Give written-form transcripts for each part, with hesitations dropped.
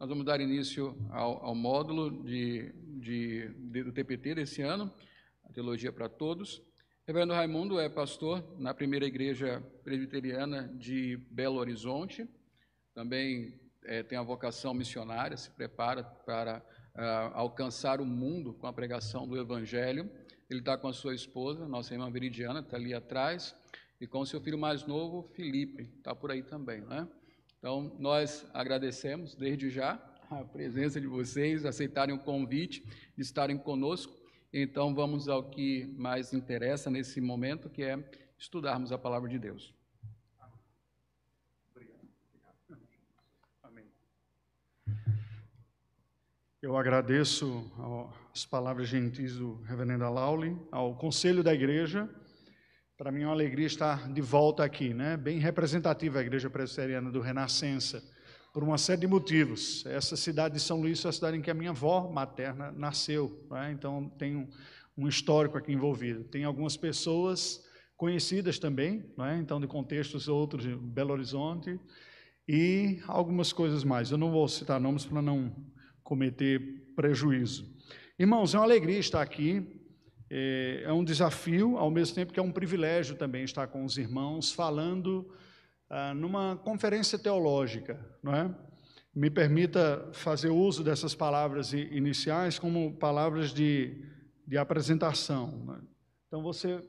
nós vamos dar início ao módulo do TPT desse ano, a Teologia para Todos. Reverendo Raimundo é pastor na primeira igreja presbiteriana de Belo Horizonte, também tem a vocação missionária, se prepara para alcançar o mundo com a pregação do Evangelho. Ele está com a sua esposa, nossa irmã Veridiana, está ali atrás, e com o seu filho mais novo, Felipe, está por aí também, né? Então, nós agradecemos desde já a presença de vocês, aceitarem o convite de estarem conosco. Então, vamos ao que mais interessa nesse momento, que é estudarmos a Palavra de Deus. Obrigado. Amém. Eu agradeço as palavras gentis do reverendo Alauli, ao conselho da igreja. Para mim é uma alegria estar de volta aqui, né? Bem representativa a Igreja Presbiteriana do Renascença, por uma série de motivos. Essa cidade de São Luís foi a cidade em que a minha avó materna nasceu, né? Então tem um histórico aqui envolvido. Tem algumas pessoas conhecidas também, né? Então de contextos outros, de Belo Horizonte, e algumas coisas mais. Eu não vou citar nomes para não cometer prejuízo. Irmãos, é uma alegria estar aqui. É um desafio, ao mesmo tempo que é um privilégio também estar com os irmãos falando numa conferência teológica, não é? Me permita fazer uso dessas palavras iniciais como palavras de apresentação, né? Então você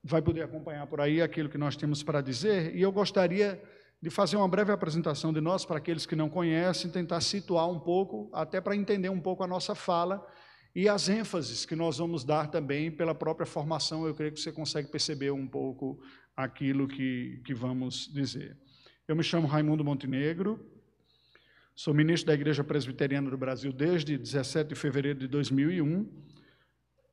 vai poder acompanhar por aí aquilo que nós temos para dizer, e eu gostaria de fazer uma breve apresentação de nós para aqueles que não conhecem, tentar situar um pouco, até para entender um pouco a nossa fala, e as ênfases que nós vamos dar também pela própria formação. Eu creio que você consegue perceber um pouco aquilo que vamos dizer. Eu me chamo Raimundo Montenegro, sou ministro da Igreja Presbiteriana do Brasil desde 17 de fevereiro de 2001,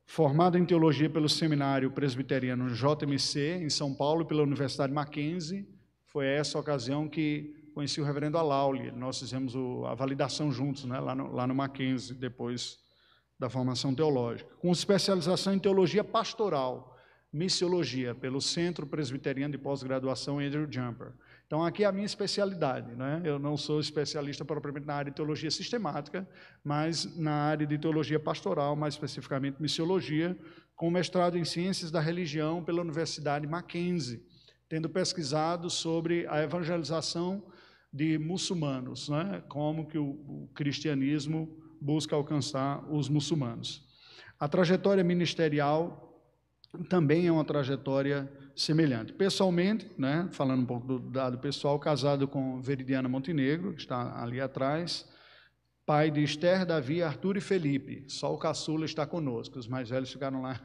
formado em Teologia pelo Seminário Presbiteriano JMC, em São Paulo, e pela Universidade Mackenzie. Foi essa ocasião que conheci o reverendo Alauli. Nós fizemos a validação juntos, né, lá no Mackenzie, depois da formação teológica, com especialização em teologia pastoral, missiologia, pelo Centro Presbiteriano de Pós-Graduação Andrew Jumper. Então, aqui é a minha especialidade, né? Eu não sou especialista propriamente na área de teologia sistemática, mas na área de teologia pastoral, mais especificamente missiologia, com mestrado em Ciências da Religião pela Universidade Mackenzie, tendo pesquisado sobre a evangelização de muçulmanos, né? Como que o cristianismo busca alcançar os muçulmanos. A trajetória ministerial também é uma trajetória semelhante. Pessoalmente, né, falando um pouco do dado pessoal, casado com Veridiana Montenegro, que está ali atrás, pai de Esther, Davi, Arthur e Felipe. Só o caçula está conosco, os mais velhos ficaram lá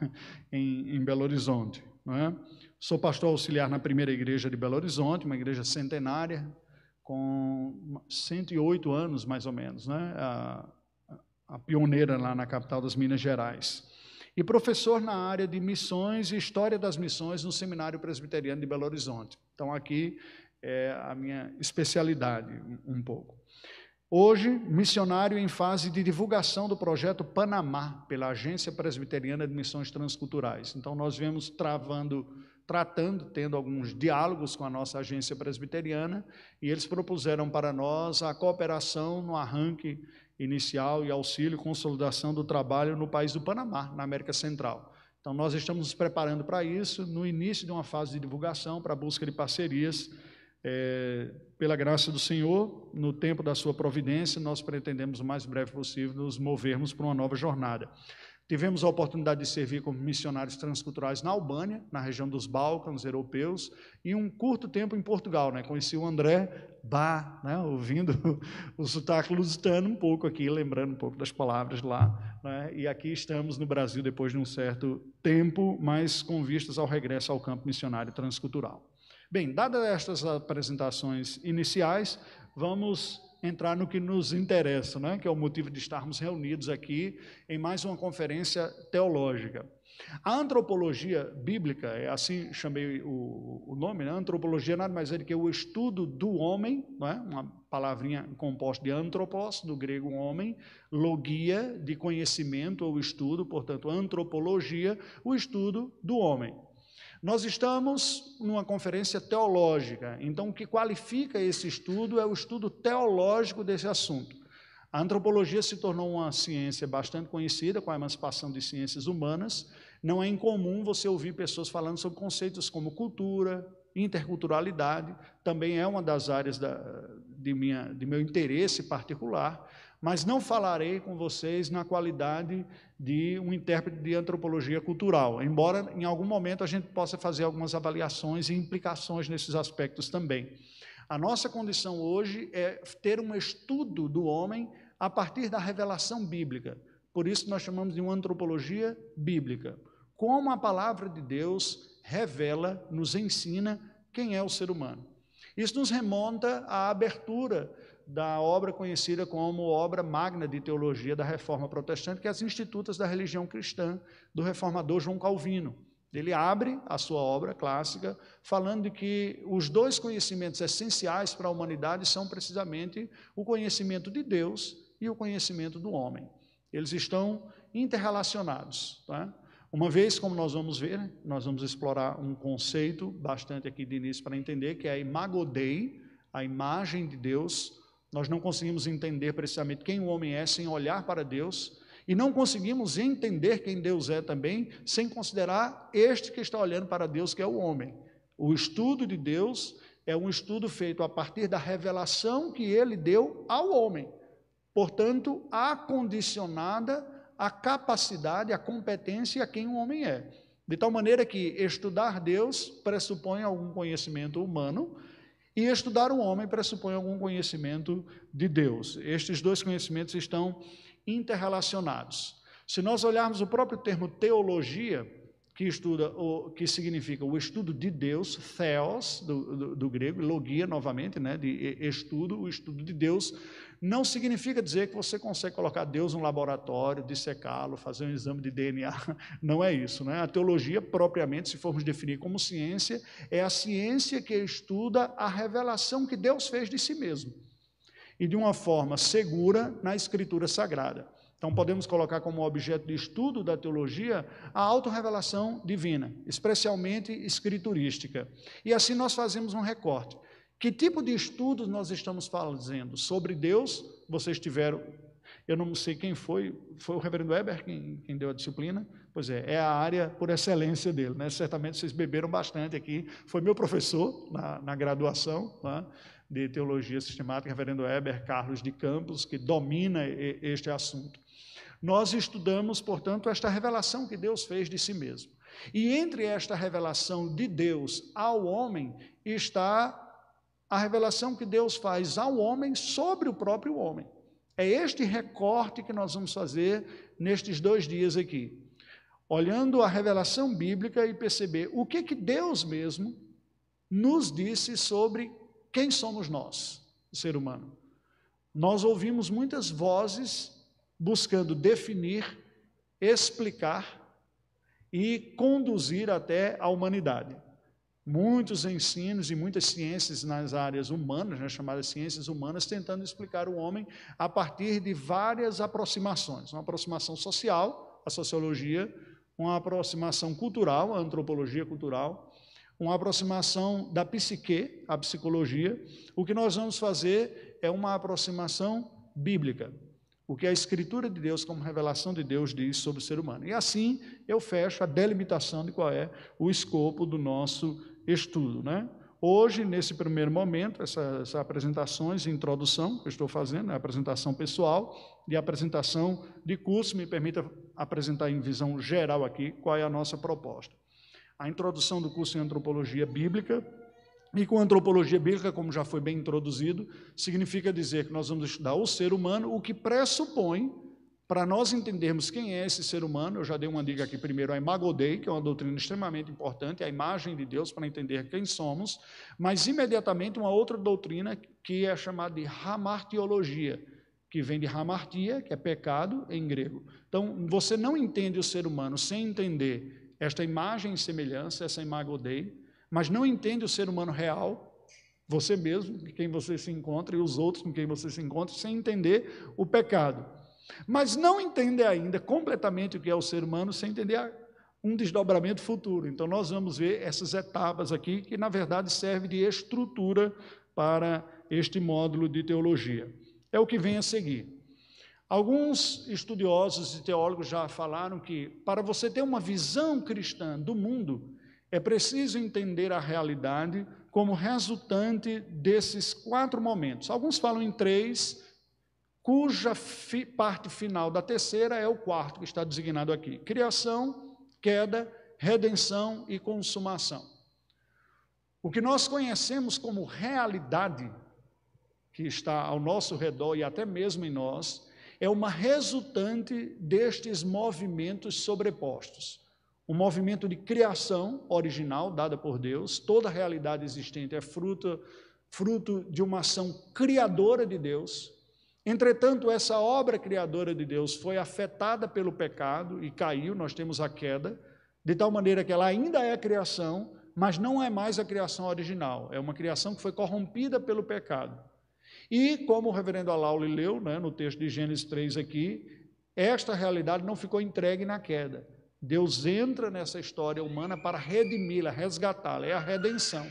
em Belo Horizonte, não é? Sou pastor auxiliar na primeira igreja de Belo Horizonte, uma igreja centenária, com 108 anos, mais ou menos, né? A pioneira lá na capital das Minas Gerais. E professor na área de missões e história das missões no Seminário Presbiteriano de Belo Horizonte. Então, aqui é a minha especialidade, um pouco. Hoje, missionário em fase de divulgação do projeto Panamá, pela Agência Presbiteriana de Missões Transculturais. Então, nós viemos tendo alguns diálogos com a nossa agência presbiteriana, e eles propuseram para nós a cooperação no arranque inicial e auxílio e consolidação do trabalho no país do Panamá, na América Central. Então, nós estamos nos preparando para isso, no início de uma fase de divulgação, para a busca de parcerias. Pela graça do Senhor, no tempo da sua providência, nós pretendemos o mais breve possível nos movermos para uma nova jornada. Tivemos a oportunidade de servir como missionários transculturais na Albânia, na região dos Balcãs europeus, e um curto tempo em Portugal, né? Conheci o André Bá, né? Ouvindo o sotaque lusitano um pouco aqui, lembrando um pouco das palavras lá, né? E aqui estamos no Brasil depois de um certo tempo, mas com vistas ao regresso ao campo missionário transcultural. Bem, dadas estas apresentações iniciais, vamos entrar no que nos interessa, né? Que é o motivo de estarmos reunidos aqui em mais uma conferência teológica. A antropologia bíblica, é assim chamei o nome, né? Antropologia nada mais é do que o estudo do homem, né? Uma palavrinha composta de antropos, do grego homem, logia, de conhecimento ou estudo, portanto, antropologia, o estudo do homem. Nós estamos numa conferência teológica, então o que qualifica esse estudo é o estudo teológico desse assunto. A antropologia se tornou uma ciência bastante conhecida com a emancipação de ciências humanas. Não é incomum você ouvir pessoas falando sobre conceitos como cultura, interculturalidade, também é uma das áreas de meu interesse particular, mas não falarei com vocês na qualidade de um intérprete de antropologia cultural, embora em algum momento a gente possa fazer algumas avaliações e implicações nesses aspectos também. A nossa condição hoje é ter um estudo do homem a partir da revelação bíblica. Por isso nós chamamos de uma antropologia bíblica. Como a palavra de Deus revela, nos ensina quem é o ser humano. Isso nos remonta à abertura da obra conhecida como obra magna de teologia da Reforma Protestante, que é as Institutas da Religião Cristã, do reformador João Calvino. Ele abre a sua obra clássica falando de que os dois conhecimentos essenciais para a humanidade são precisamente o conhecimento de Deus e o conhecimento do homem. Eles estão interrelacionados. Tá? Uma vez, como nós vamos ver, nós vamos explorar um conceito bastante aqui de início para entender, que é a imago Dei, a imagem de Deus. Nós não conseguimos entender precisamente quem o homem é sem olhar para Deus, e não conseguimos entender quem Deus é também, sem considerar este que está olhando para Deus, que é o homem. O estudo de Deus é um estudo feito a partir da revelação que ele deu ao homem. Portanto, acondicionada à capacidade, à competência a quem o homem é. De tal maneira que estudar Deus pressupõe algum conhecimento humano, e estudar o homem pressupõe algum conhecimento de Deus. Estes dois conhecimentos estão interrelacionados. Se nós olharmos o próprio termo teologia, que significa o estudo de Deus, theos, do grego, logia novamente, né, de estudo, o estudo de Deus, não significa dizer que você consegue colocar Deus no laboratório, dissecá-lo, fazer um exame de DNA, não é isso, né? A teologia, propriamente, se formos definir como ciência, é a ciência que estuda a revelação que Deus fez de si mesmo, e de uma forma segura na Escritura Sagrada. Então, podemos colocar como objeto de estudo da teologia a autorrevelação divina, especialmente escriturística. E assim nós fazemos um recorte. Que tipo de estudos nós estamos fazendo? Sobre Deus, vocês tiveram, eu não sei quem foi o reverendo Weber quem deu a disciplina? Pois é a área por excelência dele, né? Certamente vocês beberam bastante aqui, foi meu professor na graduação, né, de Teologia Sistemática, reverendo Weber Carlos de Campos, que domina este assunto. Nós estudamos, portanto, esta revelação que Deus fez de si mesmo. E entre esta revelação de Deus ao homem está a revelação que Deus faz ao homem sobre o próprio homem. É este recorte que nós vamos fazer nestes 2 dias aqui. Olhando a revelação bíblica e perceber o que Deus mesmo nos disse sobre quem somos nós, o ser humano. Nós ouvimos muitas vozes buscando definir, explicar e conduzir até a humanidade. Muitos ensinos e muitas ciências nas áreas humanas, né, chamadas ciências humanas, tentando explicar o homem a partir de várias aproximações. Uma aproximação social, a sociologia, uma aproximação cultural, a antropologia cultural, uma aproximação da psique, a psicologia. O que nós vamos fazer é uma aproximação bíblica, o que a Escritura de Deus, como revelação de Deus, diz sobre o ser humano. E assim eu fecho a delimitação de qual é o escopo do nosso estudo, né? Hoje, nesse primeiro momento, essas apresentações de introdução que eu estou fazendo, a apresentação pessoal e a apresentação de curso, me permita apresentar em visão geral aqui qual é a nossa proposta. A introdução do curso em Antropologia Bíblica, e com Antropologia Bíblica, como já foi bem introduzido, significa dizer que nós vamos estudar o ser humano, o que pressupõe, para nós entendermos quem é esse ser humano, eu já dei uma dica aqui primeiro, a imago Dei, que é uma doutrina extremamente importante, a imagem de Deus para entender quem somos, mas imediatamente uma outra doutrina que é chamada de hamartiologia, que vem de hamartia, que é pecado em grego. Então, você não entende o ser humano sem entender esta imagem e semelhança, essa imago Dei, mas não entende o ser humano real, você mesmo, com quem você se encontra, e os outros com quem você se encontra, sem entender o pecado. Mas não entende ainda completamente o que é o ser humano, sem entender um desdobramento futuro. Então, nós vamos ver essas etapas aqui, que, na verdade, serve de estrutura para este módulo de teologia. É o que vem a seguir. Alguns estudiosos e teólogos já falaram que, para você ter uma visão cristã do mundo, é preciso entender a realidade como resultante desses 4 momentos. Alguns falam em 3, cuja parte final da terceira é o 4º, que está designado aqui. Criação, queda, redenção e consumação. O que nós conhecemos como realidade, que está ao nosso redor e até mesmo em nós, é uma resultante destes movimentos sobrepostos. O movimento de criação original, dada por Deus, toda a realidade existente é fruto de uma ação criadora de Deus. Entretanto, essa obra criadora de Deus foi afetada pelo pecado e caiu, nós temos a queda, de tal maneira que ela ainda é criação, mas não é mais a criação original, é uma criação que foi corrompida pelo pecado. E, como o reverendo Alaule leu, no texto de Gênesis 3 aqui, esta realidade não ficou entregue na queda. Deus entra nessa história humana para redimi-la, resgatá-la, é a redenção.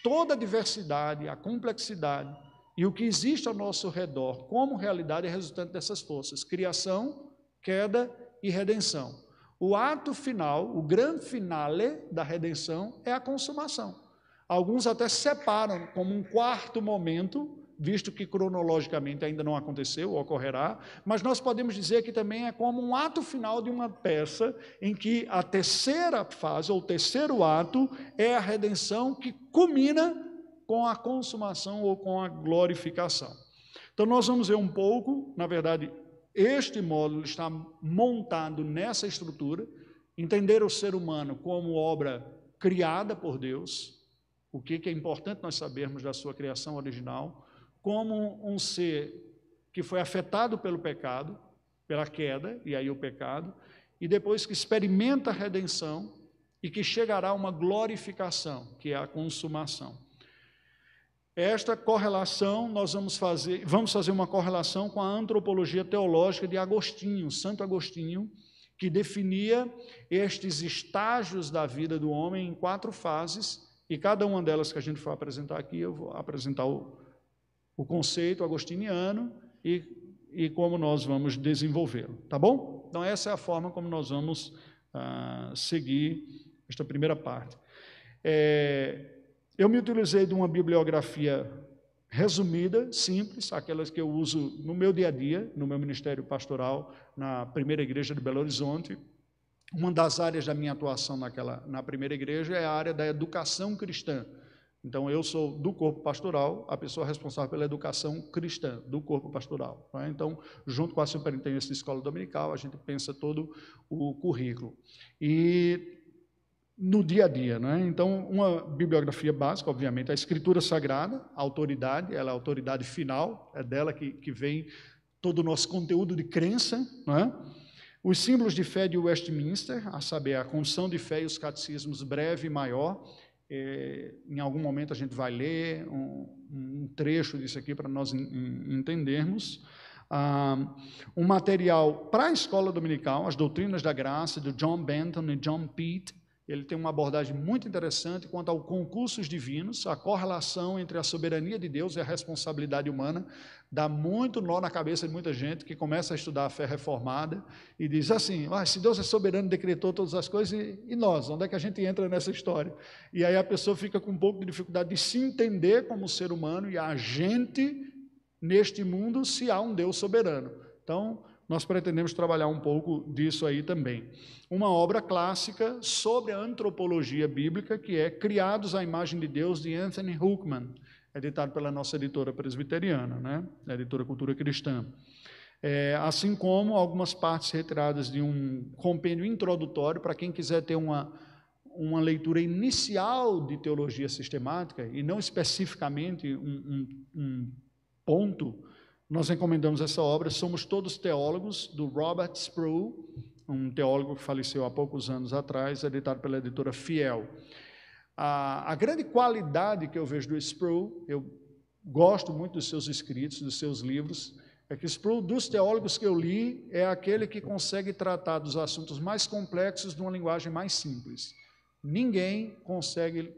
Toda a diversidade, a complexidade e o que existe ao nosso redor como realidade é resultante dessas forças, criação, queda e redenção. O ato final, o grande finale da redenção é a consumação. Alguns até separam como um 4º momento, visto que cronologicamente ainda não aconteceu, ocorrerá, mas nós podemos dizer que também é como um ato final de uma peça, em que a terceira fase, ou o terceiro ato, é a redenção que culmina com a consumação ou com a glorificação. Então nós vamos ver um pouco, na verdade, este módulo está montado nessa estrutura, entender o ser humano como obra criada por Deus, o que é importante nós sabermos da sua criação original, como um ser que foi afetado pelo pecado, pela queda, e aí o pecado, e depois que experimenta a redenção e que chegará a uma glorificação, que é a consumação. Esta correlação, nós vamos fazer uma correlação com a antropologia teológica de Agostinho, Santo Agostinho, que definia estes estágios da vida do homem em 4 fases, e cada uma delas que a gente for apresentar aqui, eu vou apresentar o conceito agostiniano e como nós vamos desenvolvê-lo, tá bom? Então, essa é a forma como nós vamos seguir esta primeira parte. Eu me utilizei de uma bibliografia resumida, simples, aquelas que eu uso no meu dia a dia, no meu ministério pastoral, na primeira igreja de Belo Horizonte. Uma das áreas da minha atuação na primeira igreja é a área da educação cristã. Então, eu sou do corpo pastoral, a pessoa responsável pela educação cristã do corpo pastoral. Né? Então, junto com a superintendência de escola dominical, a gente pensa todo o currículo. E no dia a dia, né? Então, uma bibliografia básica, obviamente, a Escritura Sagrada, a autoridade, ela é a autoridade final, é dela que vem todo o nosso conteúdo de crença, né? Os símbolos de fé de Westminster, a saber, a confissão de fé e os catecismos breve e maior. Em algum momento a gente vai ler um trecho disso aqui para nós entendermos. Um material para a escola dominical, as doutrinas da graça, de John Benton e John Pitt. Ele tem uma abordagem muito interessante quanto aos concursos divinos, a correlação entre a soberania de Deus e a responsabilidade humana. Dá muito nó na cabeça de muita gente que começa a estudar a fé reformada e diz assim, se Deus é soberano, decretou todas as coisas, e nós, onde é que a gente entra nessa história? E aí a pessoa fica com um pouco de dificuldade de se entender como ser humano e agente neste mundo se há um Deus soberano. Então, nós pretendemos trabalhar um pouco disso aí também. Uma obra clássica sobre a antropologia bíblica, que é Criados à Imagem de Deus, de Anthony Hookman, editado pela nossa editora presbiteriana, né? A editora Cultura Cristã. Assim como algumas partes retiradas de um compêndio introdutório, para quem quiser ter uma leitura inicial de teologia sistemática, e não especificamente um ponto. Nós encomendamos essa obra, Somos Todos Teólogos, do Robert Sproul, um teólogo que faleceu há poucos anos atrás, editado pela editora Fiel. A grande qualidade que eu vejo do Sproul, eu gosto muito dos seus escritos, dos seus livros, é que Sproul, dos teólogos que eu li, é aquele que consegue tratar dos assuntos mais complexos de uma linguagem mais simples. Ninguém consegue,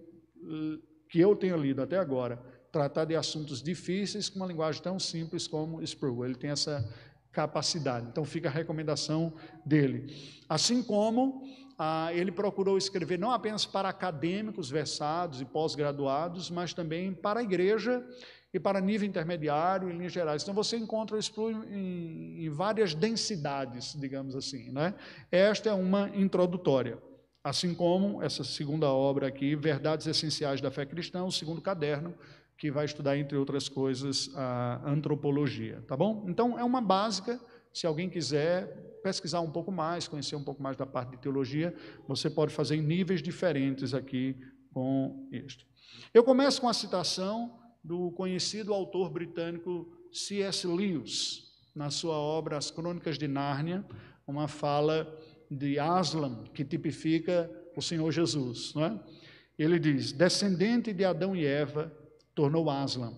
que eu tenha lido até agora, tratar de assuntos difíceis com uma linguagem tão simples como Sproul. Ele tem capacidade. Então fica a recomendação dele. Assim como ele procurou escrever não apenas para acadêmicos versados e pós-graduados, mas também para a igreja e para nível intermediário, em linhas gerais. Então você encontra isso em várias densidades, digamos assim, né? Esta é uma introdutória. Assim como essa segunda obra aqui, Verdades Essenciais da Fé Cristã, o segundo caderno, que vai estudar, entre outras coisas, a antropologia, tá bom? Então, é uma básica. Se alguém quiser pesquisar um pouco mais, conhecer um pouco mais da parte de teologia, você pode fazer em níveis diferentes aqui com este. Eu começo com a citação do conhecido autor britânico C.S. Lewis, na sua obra As Crônicas de Nárnia, uma fala de Aslan, que tipifica o Senhor Jesus, não é? Ele diz: descendente de Adão e Eva, tornou Aslan.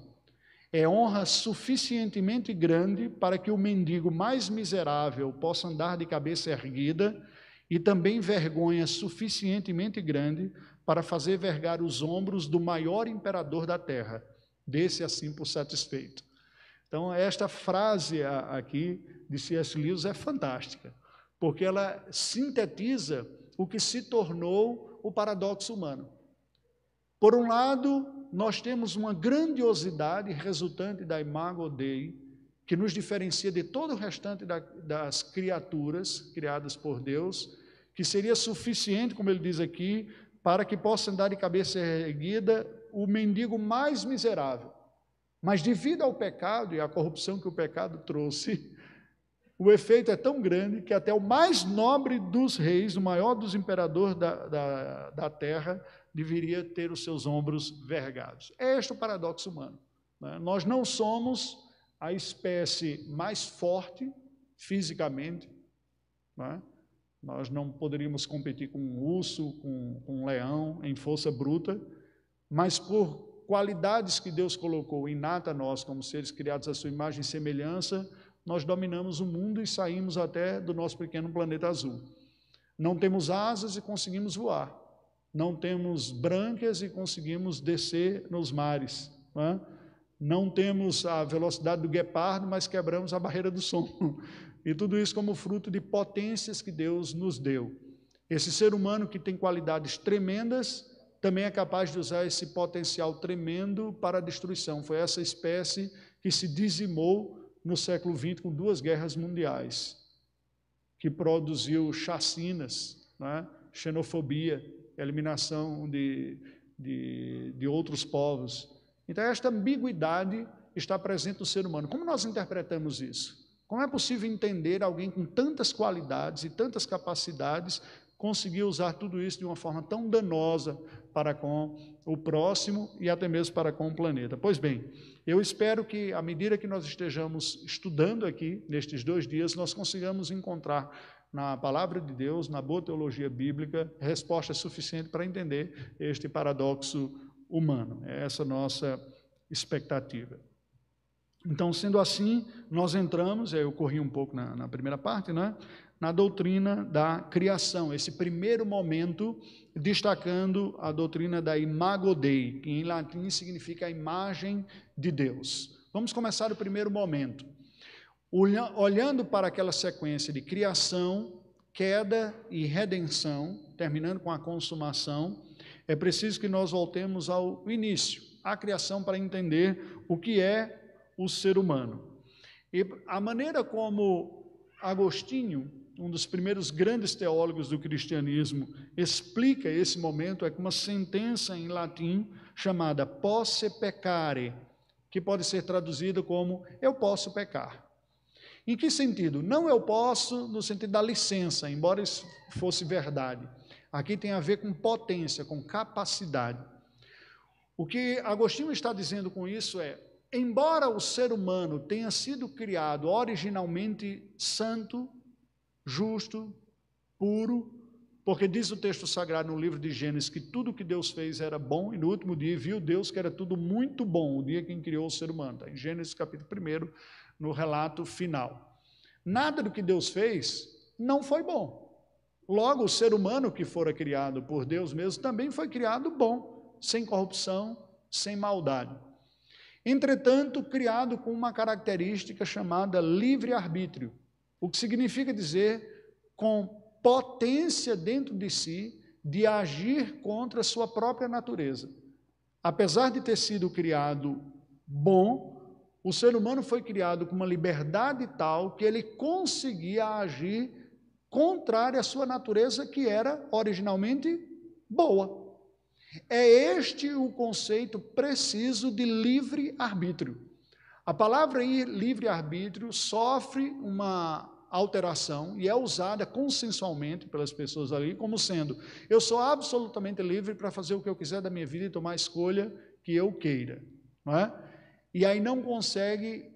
É honra suficientemente grande para que o mendigo mais miserável possa andar de cabeça erguida, e também vergonha suficientemente grande para fazer vergar os ombros do maior imperador da terra, desse assim por satisfeito. Então, esta frase aqui de C.S. Lewis é fantástica, porque ela sintetiza o que se tornou o paradoxo humano. Por um lado, nós temos uma grandiosidade resultante da imago Dei, que nos diferencia de todo o restante das criaturas criadas por Deus, que seria suficiente, como ele diz aqui, para que possa andar de cabeça erguida o mendigo mais miserável. Mas devido ao pecado e à corrupção que o pecado trouxe, o efeito é tão grande que até o mais nobre dos reis, o maior dos imperadores da terra, deveria ter os seus ombros vergados. É este o paradoxo humano, né? Nós não somos a espécie mais forte fisicamente, né? Nós não poderíamos competir com um urso, com um leão em força bruta, mas por qualidades que Deus colocou inata a nós, como seres criados à sua imagem e semelhança, nós dominamos o mundo e saímos até do nosso pequeno planeta azul. Não temos asas e conseguimos voar. Não temos brânquias e conseguimos descer nos mares. Não temos a velocidade do guepardo, mas quebramos a barreira do som. E tudo isso como fruto de potências que Deus nos deu. Esse ser humano que tem qualidades tremendas, também é capaz de usar esse potencial tremendo para a destruição. Foi essa espécie que se dizimou no século XX com 2 guerras mundiais, que produziu chacinas, né? Xenofobia, eliminação de outros povos. Então, esta ambiguidade está presente no ser humano. Como nós interpretamos isso? Como é possível entender alguém com tantas qualidades e tantas capacidades conseguir usar tudo isso de uma forma tão danosa para com o próximo e até mesmo para com o planeta? Pois bem, eu espero que, à medida que nós estejamos estudando aqui, nestes 2 dias, nós consigamos encontrar na palavra de Deus, na boa teologia bíblica, resposta suficiente para entender este paradoxo humano. É essa a nossa expectativa. Então, sendo assim, nós entramos, eu corri um pouco na primeira parte, né? Na doutrina da criação, esse primeiro momento, destacando a doutrina da imago Dei, que em latim significa a imagem de Deus. Vamos começar o primeiro momento. Olhando para aquela sequência de criação, queda e redenção, terminando com a consumação, é preciso que nós voltemos ao início, à criação, para entender o que é o ser humano. E a maneira como Agostinho, um dos primeiros grandes teólogos do cristianismo, explica esse momento é com uma sentença em latim chamada posse peccare, que pode ser traduzida como eu posso pecar. Em que sentido? Não eu posso no sentido da licença, embora isso fosse verdade. Aqui tem a ver com potência, com capacidade. O que Agostinho está dizendo com isso é, embora o ser humano tenha sido criado originalmente santo, justo, puro, porque diz o texto sagrado no livro de Gênesis que tudo que Deus fez era bom, e no último dia viu Deus que era tudo muito bom, o dia que criou o ser humano. Tá? Em Gênesis capítulo 1, no relato final. Nada do que Deus fez não foi bom. Logo, o ser humano que fora criado por Deus mesmo também foi criado bom, sem corrupção, sem maldade. Entretanto, criado com uma característica chamada livre-arbítrio, o que significa dizer com potência dentro de si de agir contra a sua própria natureza. Apesar de ter sido criado bom, o ser humano foi criado com uma liberdade tal que ele conseguia agir contrária à sua natureza, que era originalmente boa. É este o conceito preciso de livre-arbítrio. A palavra livre-arbítrio sofre uma alteração e é usada consensualmente pelas pessoas ali como sendo: eu sou absolutamente livre para fazer o que eu quiser da minha vida e tomar a escolha que eu queira, não é? E aí não consegue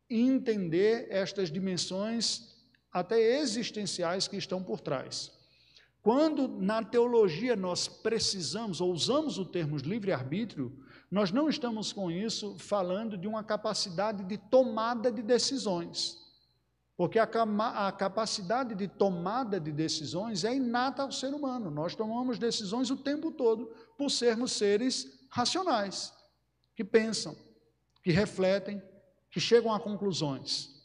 entender estas dimensões até existenciais que estão por trás. Quando na teologia nós precisamos ou usamos o termo livre-arbítrio, nós não estamos com isso falando de uma capacidade de tomada de decisões, porque a capacidade de tomada de decisões é inata ao ser humano. Nós tomamos decisões o tempo todo por sermos seres racionais, que pensam, que refletem, que chegam a conclusões.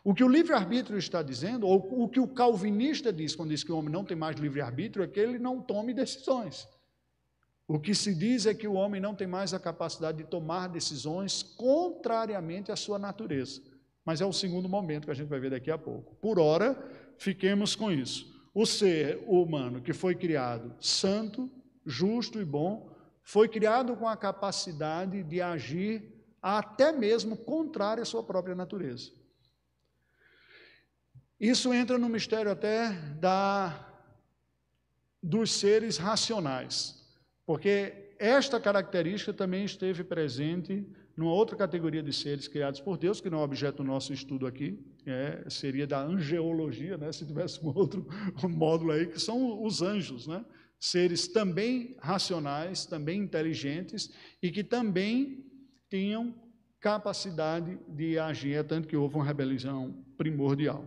O que o livre-arbítrio está dizendo, ou o que o calvinista diz quando diz que o homem não tem mais livre-arbítrio, é que ele não tome decisões. O que se diz é que o homem não tem mais a capacidade de tomar decisões contrariamente à sua natureza. Mas é o segundo momento que a gente vai ver daqui a pouco. Por ora, fiquemos com isso. O ser humano que foi criado santo, justo e bom, foi criado com a capacidade de agir até mesmo contrário à sua própria natureza. Isso entra no mistério até dos seres racionais, porque esta característica também esteve presente numa outra categoria de seres criados por Deus, que não é objeto do nosso estudo aqui, seria da angeologia, né, se tivesse um outro módulo aí, que são os anjos, né, seres também racionais, também inteligentes, e que também tinham capacidade de agir, tanto que houve uma rebelião primordial.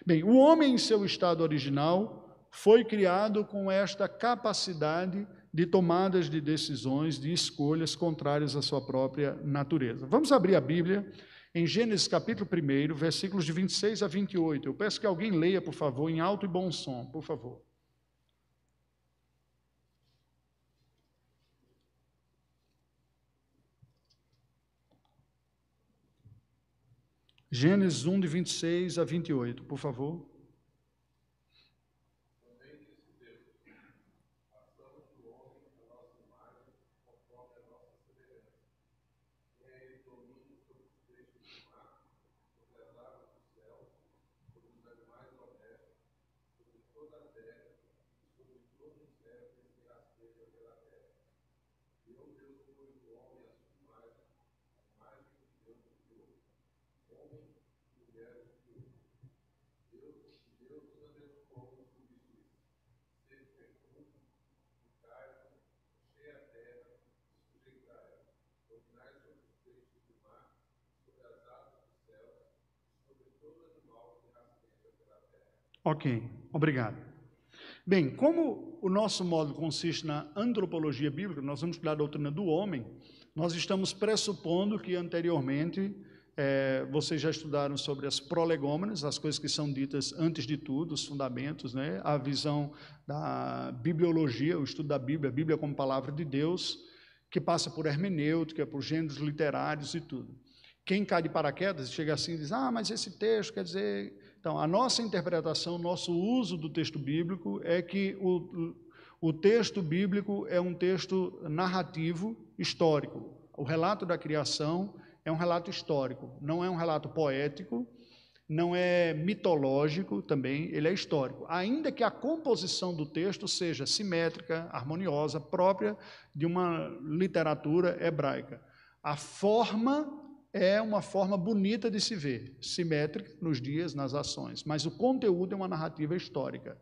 Bem, o homem em seu estado original foi criado com esta capacidade de tomadas de decisões, de escolhas contrárias à sua própria natureza. Vamos abrir a Bíblia em Gênesis capítulo 1, versículos de 26 a 28. Eu peço que alguém leia, por favor, em alto e bom som, por favor. Gênesis 1, de 26 a 28, por favor. Ok, obrigado. Bem, como o nosso módulo consiste na antropologia bíblica, nós vamos estudar a doutrina do homem, nós estamos pressupondo que anteriormente vocês já estudaram sobre as prolegômenas, as coisas que são ditas antes de tudo, os fundamentos, né? A visão da bibliologia, o estudo da Bíblia, a Bíblia como palavra de Deus, que passa por hermenêutica, por gêneros literários e tudo. Quem cai de paraquedas chega assim e diz: mas esse texto quer dizer... Então, a nossa interpretação, o nosso uso do texto bíblico é que o texto bíblico é um texto narrativo histórico. O relato da criação é um relato histórico, não é um relato poético, não é mitológico também, ele é histórico. Ainda que a composição do texto seja simétrica, harmoniosa, própria de uma literatura hebraica. A forma é uma forma bonita de se ver, simétrica nos dias, nas ações, mas o conteúdo é uma narrativa histórica.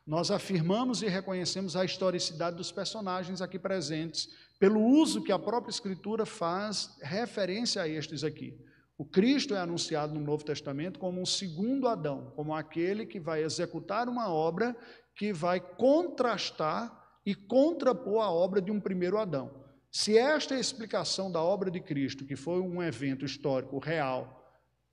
Nós afirmamos e reconhecemos a historicidade dos personagens aqui presentes, pelo uso que a própria Escritura faz referência a estes aqui. O Cristo é anunciado no Novo Testamento como um segundo Adão, como aquele que vai executar uma obra que vai contrastar e contrapor a obra de um primeiro Adão. Se esta explicação da obra de Cristo, que foi um evento histórico real,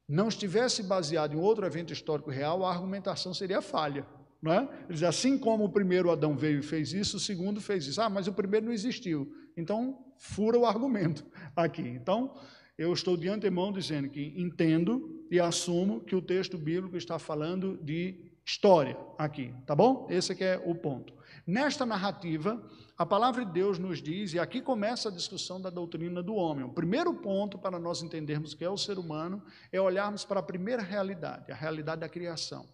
não estivesse baseado em outro evento histórico real, a argumentação seria falha. Não é? Ele diz, assim como o primeiro Adão veio e fez isso, o segundo fez isso. Mas o primeiro não existiu. Então, fura o argumento aqui. Então, eu estou de antemão dizendo que entendo e assumo que o texto bíblico está falando de história aqui, tá bom? Esse aqui é o ponto. Nesta narrativa, a palavra de Deus nos diz, e aqui começa a discussão da doutrina do homem. O primeiro ponto para nós entendermos o que é o ser humano é olharmos para a primeira realidade, a realidade da criação.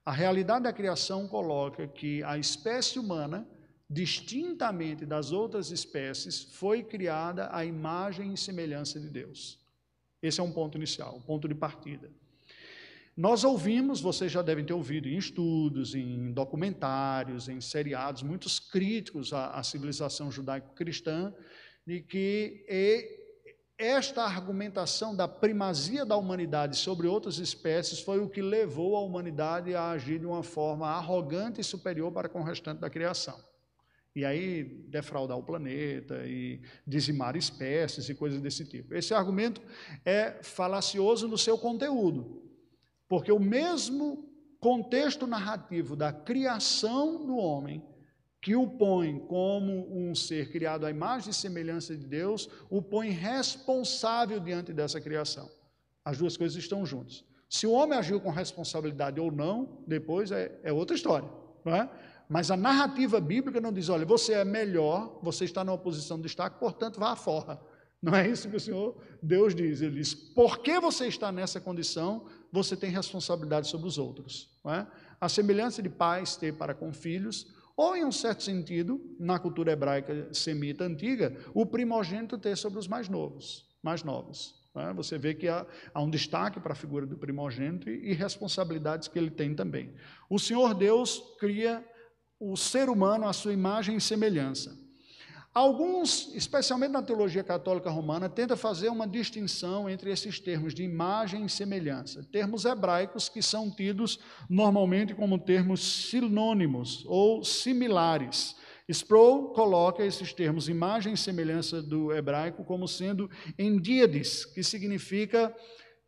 A realidade da criação coloca que a espécie humana, distintamente das outras espécies, foi criada à imagem e semelhança de Deus. Esse é um ponto inicial, um ponto de partida. Nós ouvimos, vocês já devem ter ouvido em estudos, em documentários, em seriados, muitos críticos à civilização judaico-cristã, de que esta argumentação da primazia da humanidade sobre outras espécies foi o que levou a humanidade a agir de uma forma arrogante e superior para com o restante da criação. E aí defraudar o planeta e dizimar espécies e coisas desse tipo. Esse argumento é falacioso no seu conteúdo, porque o mesmo contexto narrativo da criação do homem, que o põe como um ser criado à imagem e semelhança de Deus, o põe responsável diante dessa criação. As duas coisas estão juntas. Se o homem agiu com responsabilidade ou não, depois é outra história, não é? Mas a narrativa bíblica não diz, olha, você é melhor, você está numa posição de destaque, portanto, vá à forra. Não é isso que o Senhor Deus diz. Ele diz, porque você está nessa condição, você tem responsabilidade sobre os outros. Não é? A semelhança de pais ter para com filhos, ou em um certo sentido, na cultura hebraica semita antiga, o primogênito ter sobre os mais novos. Não é? Você vê que há um destaque para a figura do primogênito e responsabilidades que ele tem também. O Senhor Deus cria o ser humano à sua imagem e semelhança. Alguns, especialmente na teologia católica romana, tentam fazer uma distinção entre esses termos de imagem e semelhança. Termos hebraicos que são tidos normalmente como termos sinônimos ou similares. Sproul coloca esses termos imagem e semelhança do hebraico como sendo endíades, que significa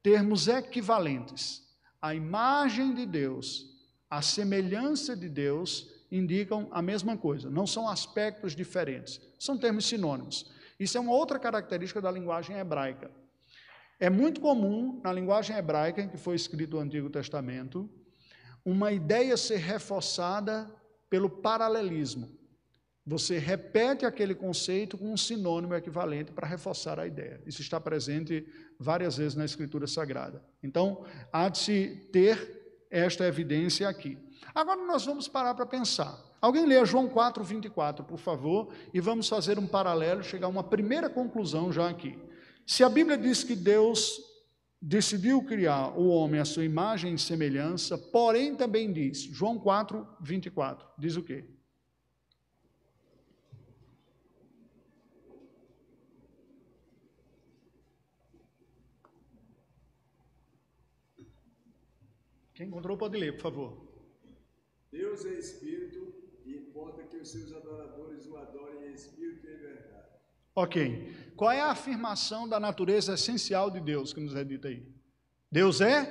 termos equivalentes. A imagem de Deus, a semelhança de Deus indicam a mesma coisa, não são aspectos diferentes, são termos sinônimos. Isso é uma outra característica da linguagem hebraica. É muito comum, na linguagem hebraica, em que foi escrito o Antigo Testamento, uma ideia ser reforçada pelo paralelismo. Você repete aquele conceito com um sinônimo equivalente para reforçar a ideia. Isso está presente várias vezes na Escritura Sagrada. Então, há de se ter esta evidência aqui. Agora nós vamos parar para pensar. Alguém lê João 4:24, por favor, e vamos fazer um paralelo, chegar a uma primeira conclusão já aqui. Se a Bíblia diz que Deus decidiu criar o homem à sua imagem e semelhança, porém também diz, João 4:24, diz o quê? Quem encontrou pode ler, por favor. Deus é Espírito e importa que os seus adoradores o adorem em Espírito e em verdade. Ok. Qual é a afirmação da natureza essencial de Deus que nos é dita aí? Deus é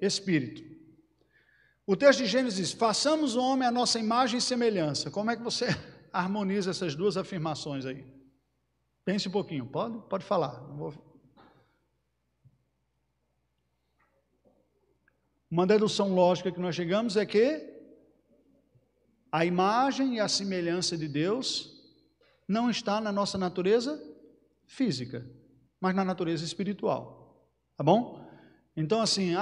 Espírito. O texto de Gênesis diz, façamos o homem à nossa imagem e semelhança. Como é que você harmoniza essas duas afirmações aí? Pense um pouquinho. Pode falar. Não vou... Uma dedução lógica que nós chegamos é que a imagem e a semelhança de Deus não está na nossa natureza física, mas na natureza espiritual. Tá bom? Então, assim,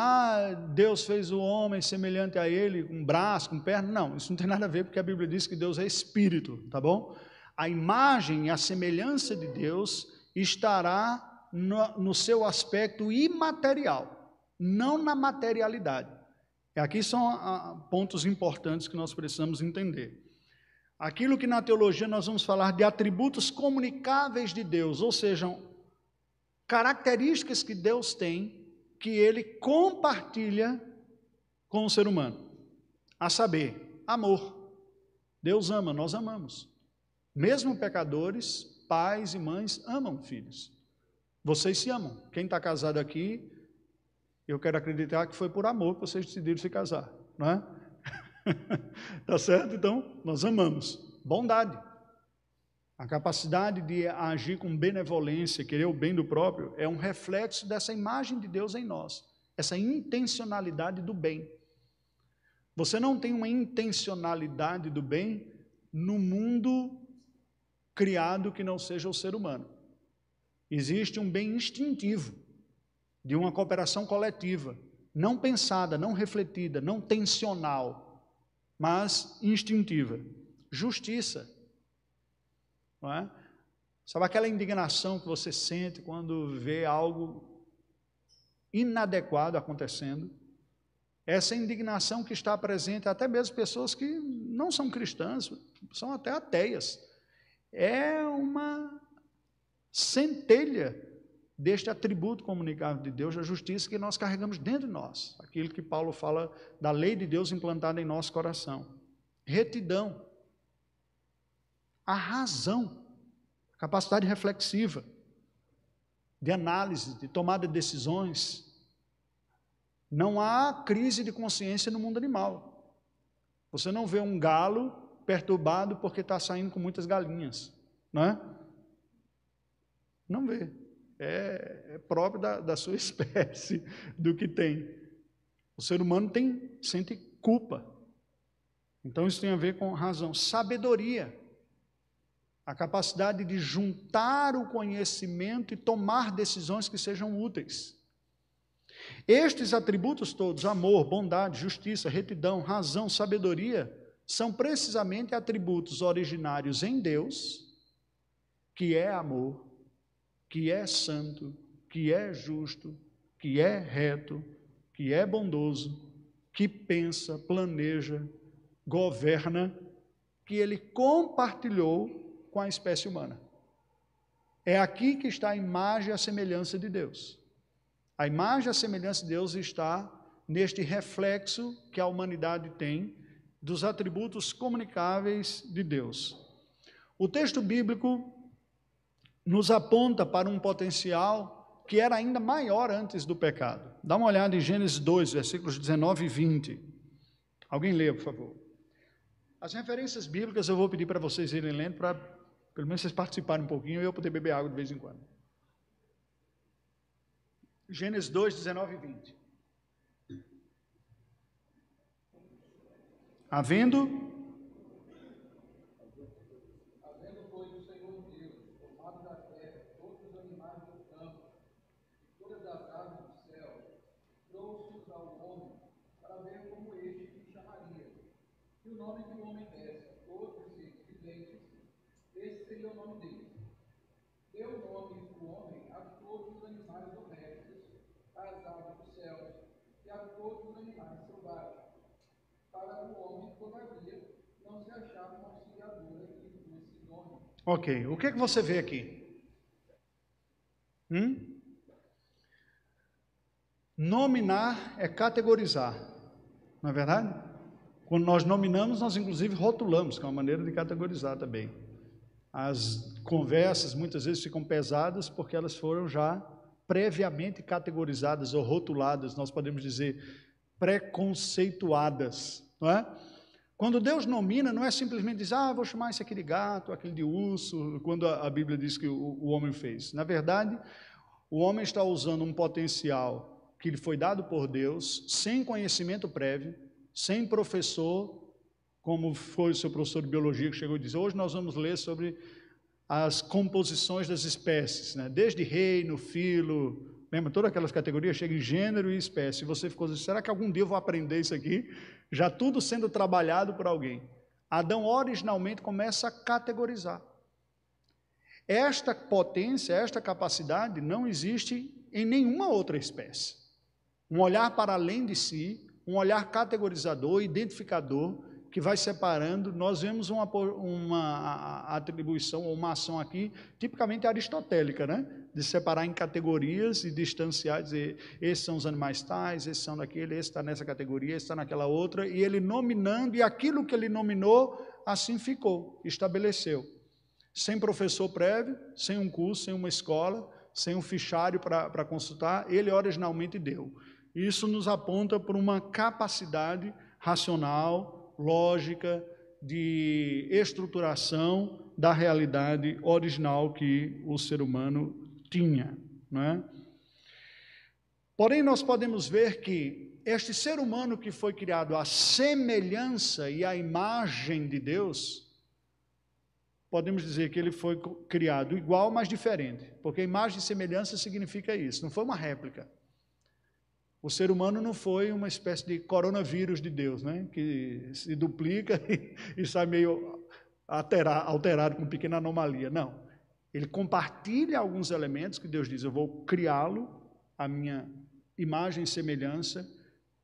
Deus fez o homem semelhante a ele, com braço, com perna. Não, isso não tem nada a ver, porque a Bíblia diz que Deus é espírito, tá bom? A imagem e a semelhança de Deus estará no seu aspecto imaterial, não na materialidade. Aqui são pontos importantes que nós precisamos entender. Aquilo que na teologia nós vamos falar de atributos comunicáveis de Deus, ou seja, características que Deus tem, que Ele compartilha com o ser humano. A saber, amor. Deus ama, nós amamos. Mesmo pecadores, pais e mães amam filhos. Vocês se amam. Quem está casado aqui, eu quero acreditar que foi por amor que vocês decidiram se casar, não é? Tá certo? Então, nós amamos. Bondade. A capacidade de agir com benevolência, querer o bem do próprio, é um reflexo dessa imagem de Deus em nós, essa intencionalidade do bem. Você não tem uma intencionalidade do bem no mundo criado que não seja o ser humano. Existe um bem instintivo, de uma cooperação coletiva, não pensada, não refletida, não tensional, mas instintiva. Justiça. Não é? Sabe aquela indignação que você sente quando vê algo inadequado acontecendo? Essa indignação que está presente até mesmo pessoas que não são cristãs, são até ateias. É uma centelha deste atributo comunicável de Deus, a justiça que nós carregamos dentro de nós. Aquilo que Paulo fala da lei de Deus implantada em nosso coração. Retidão. A razão, a capacidade reflexiva, de análise, de tomada de decisões. Não há crise de consciência no mundo animal. Você não vê um galo perturbado porque está saindo com muitas galinhas, não é? Não vê. É próprio da sua espécie, do que tem. O ser humano sente culpa. Então isso tem a ver com razão. Sabedoria. A capacidade de juntar o conhecimento e tomar decisões que sejam úteis. Estes atributos todos, amor, bondade, justiça, retidão, razão, sabedoria, são precisamente atributos originários em Deus, que é amor, que é santo, que é justo, que é reto, que é bondoso, que pensa, planeja, governa, que ele compartilhou com a espécie humana. É aqui que está a imagem e a semelhança de Deus. A imagem e a semelhança de Deus está neste reflexo que a humanidade tem dos atributos comunicáveis de Deus. O texto bíblico nos aponta para um potencial que era ainda maior antes do pecado. Dá uma olhada em Gênesis 2, versículos 19 e 20. Alguém lê, por favor. As referências bíblicas eu vou pedir para vocês irem lendo, para pelo menos vocês participarem um pouquinho e eu poder beber água de vez em quando. Gênesis 2, 19 e 20. Havendo, pois, o Senhor Deus formado da terra todos os animais do campo, todas as aves do céu, trouxe-os ao homem para ver como este lhe chamaria. E o nome que o homem desse a todos os seres viventes, esse seria o nome dele. Deu nome o homem a todos os animais domésticos, às aves do céu e a todos os animais selvagens. Para o homem, todavia, não se achava uma auxiliadora que lhe desse nome. Ok, o que é que você vê aqui? Nominar é categorizar, não é verdade? Quando nós nominamos, nós inclusive rotulamos, que é uma maneira de categorizar também. As conversas muitas vezes ficam pesadas porque elas foram já previamente categorizadas ou rotuladas, nós podemos dizer preconceituadas, não é? Quando Deus nomina, não é simplesmente dizer, vou chamar esse aqui de gato, aquele de urso, quando a Bíblia diz que o homem fez. Na verdade, o homem está usando um potencial que lhe foi dado por Deus, sem conhecimento prévio, sem professor, como foi o seu professor de biologia que chegou e disse, hoje nós vamos ler sobre as composições das espécies, né? Desde reino, filo, lembra, todas aquelas categorias, chega em gênero e espécie. E você ficou dizendo, será que algum dia eu vou aprender isso aqui? Já tudo sendo trabalhado por alguém. Adão originalmente começa a categorizar. Esta potência, esta capacidade não existe em nenhuma outra espécie. Um olhar para além de si, um olhar categorizador, identificador, que vai separando. Nós vemos uma atribuição ou uma ação aqui, tipicamente aristotélica, né? De separar em categorias e distanciar, dizer, esses são os animais tais, esses são daquele, esse está nessa categoria, esse está naquela outra, e ele nominando, e aquilo que ele nominou, assim ficou, estabeleceu. sem professor prévio, sem um curso, sem uma escola, sem um fichário para consultar, ele originalmente deu. Isso nos aponta para uma capacidade racional, lógica, de estruturação da realidade original que o ser humano tinha, não é? Porém, nós podemos ver que este ser humano que foi criado à semelhança e à imagem de Deus, podemos dizer que ele foi criado igual, mas diferente, porque imagem e semelhança significa isso, não foi uma réplica. O ser humano não foi uma espécie de coronavírus de Deus, né? Que se duplica e sai meio alterado com pequena anomalia. Não. Ele compartilha alguns elementos que Deus diz, eu vou criá-lo, a minha imagem e semelhança,